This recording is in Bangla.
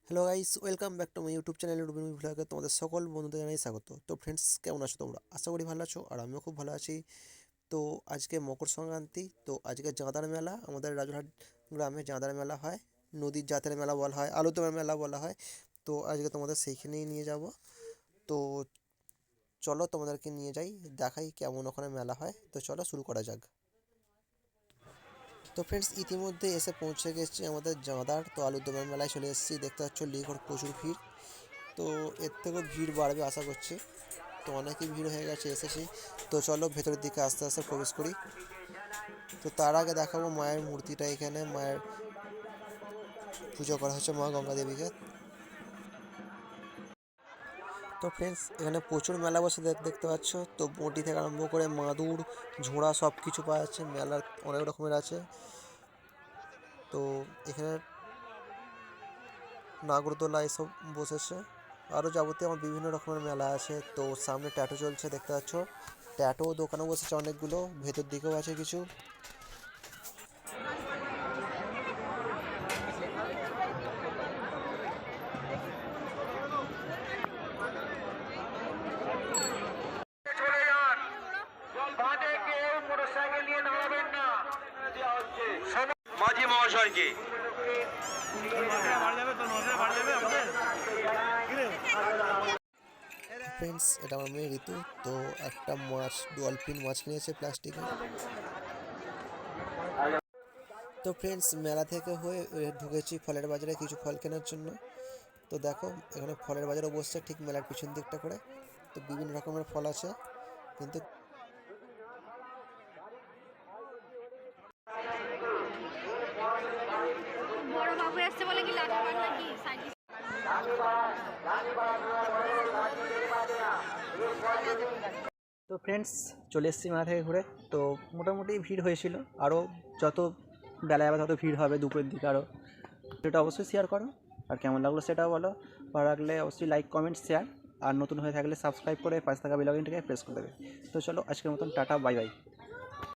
Hello guys, welcome back to my YouTube channel Rubin ভ্লগে। তোমাদের সকল বন্ধুদের জানাই স্বাগত। তো ফ্রেন্ডস, কেমন আছো তোমরা? আশা করি ভালো আছো, আর আমিও খুব ভালো আছি। তো আজকে মকর সংক্রান্তি, তো আজকে চাঁদার মেলা। আমাদের রাজুরহাট গ্রামে চাঁদার মেলা হয়, নদীর জাতের মেলা বলা হয়, আলুদমের মেলা বলা হয়। তো আজকে তোমাদের সেইখানেই নিয়ে যাব। তো চলো তোমাদেরকে নিয়ে যাই, দেখাই কেমন ওখানে মেলা হয়। তো চলো শুরু করা যাক। তো ফ্রেন্ডস, ইতিমধ্যে এসে পৌঁছে গেছি আমাদের জাঁদার। তো আলুদমের মেলায় চলে এসেছি, দেখতে পাচ্ছ লিগর প্রচুর ভিড়। তো এর থেকেও ভিড় বাড়বে আশা করছি। তো অনেকই ভিড় হয়ে গেছে, এসেছি। তো চলো ভেতরের দিকে আস্তে আস্তে প্রবেশ করি। তো তার আগে দেখাবো মায়ের মূর্তিটা। এখানে মায়ের পুজো করা হচ্ছে, মা গঙ্গা দেবীকে। তো ফ্রেন্ডস, এখানে প্রচুর মেলা বসে দেখতে পাচ্ছ। তো বঁটি থেকে আরম্ভ করে মাদুর, ঝোড়া সব কিছু পাওয়া যাচ্ছে। মেলার অনেক রকমের আছে। তো এখানে নাগরদোলা এসব বসেছে। আরও যাবতীয় আমার বিভিন্ন রকমের মেলা আছে। তো সামনে ট্যাটু চলছে, দেখতে পাচ্ছ। ট্যাটু দোকানও বসেছে অনেকগুলো, ভেতর দিকেও আছে কিছু। মাঝি মহাশয়কে ফ্রেন্ডস, এটা আমার মেয়ে ঋতু। তো একটা মাছ, ডলফিন মাছ কিনেছে প্লাস্টিকে। তো ফ্রেন্ডস, মেলা থেকে হয়ে ঢুকেছি ফলের বাজারে কিছু ফল কেনার জন্য। তো দেখো, এখানে ফলের বাজারও বসছে ঠিক মেলার পিছন দিকটা করে। তো বিভিন্ন রকমের ফল আছে, কিন্তু বড় বাবু আসছে বলে কি লাঠি মার নাকি সাইকেল। তো ফ্রেন্ডস, চলে এসেছি মেলা থেকে ঘুরে। তো মোটামুটি ভিড় হয়েছিল, আরও যত বেলা যাবে তত ভিড় হবে দুপুরের দিকে আরও। সেটা অবশ্যই শেয়ার করো, আর কেমন লাগলো সেটাও বলো। ভালো লাগলে অবশ্যই লাইক, কমেন্ট, শেয়ার, আর নতুন হয়ে থাকলে সাবস্ক্রাইব করে পাশে থাকা বেল আইকনটাকে প্রেস করে দেবে। তো চলো, আজকের মতন টাটা, বাই বাই।